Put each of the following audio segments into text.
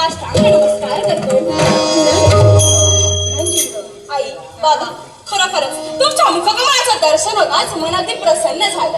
साष्टांग नमस्कार करतो. आई बाबा, खरोखरच तुमच्या मुखकमळाचं दर्शन होताच मन अगदी प्रसन्न झालं.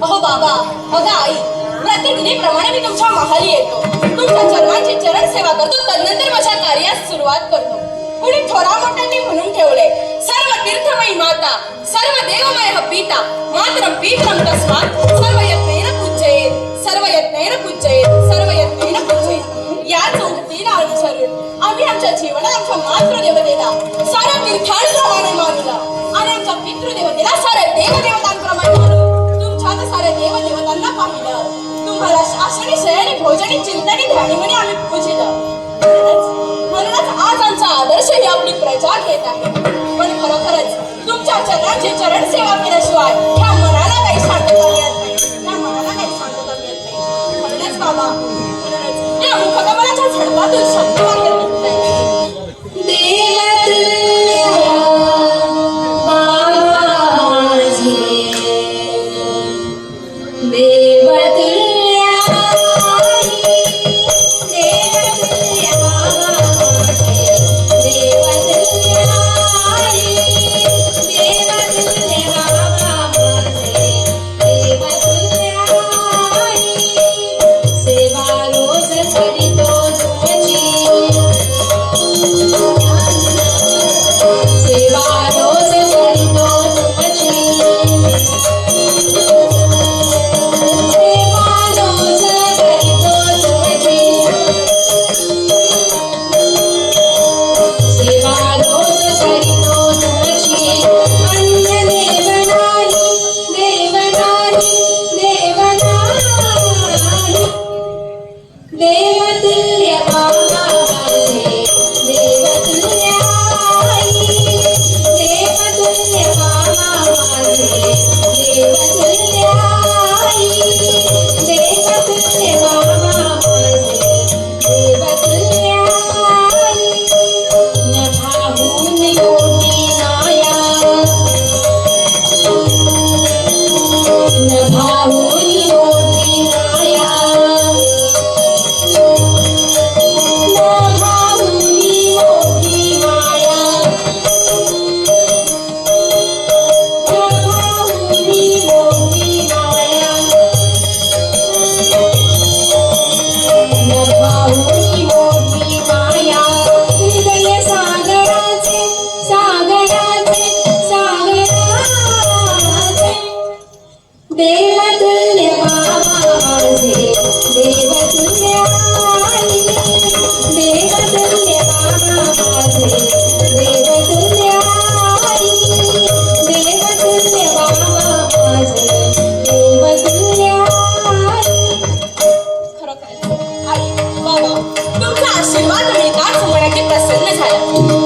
अहो बाबा, अगं आई, प्रतिदिनीप्रमाणे मी तुमच्या माहाली येतो, तुमच्या चरणांची चरण सेवा करतो, तदनंतर माझ्या कार्यास सुरुवात करतो. कुणी थोरा मोठ्यांनी म्हणून ठेवले, सर्व तीर्थमयी माता, सर्व देवमय पिता, मातरम पितरम तस्मात् सर्व यत्नेन पूज्येत, सर्व यत्नेन पूज्येत, सर्व यत्नेन पूज्येत. याच उक्तीला अनुसरून आम्ही आमच्या जीवनात आमच्या मातृदेवतेला साऱ्या तीर्थांप्रमाणे मानलं आणि आमच्या पितृदेवतेला साऱ्या देवदेवतांप्रमाणे मानून तुमच्यात साऱ्या देवदेवतांना पाहिलं. तुम्हाला शासनी शयनी भोजनी चिंतनी ध्यानी म्हणे आम्ही पूजिलं. म्हणूनच आज आमचा आदर्श ही आपली प्रजा घेत आहे. पण खरोखरच तुमच्या चरणांची चरण सेवा केल्याशिवाय ह्या मनाला काही शांतता मिळत नाही, त्या मनाला काही शांतता मिळत नाही. म्हणूनच बाबा, म्हणूनच या मुखकमळाच्या झडपातून शब्द बाहेर देवते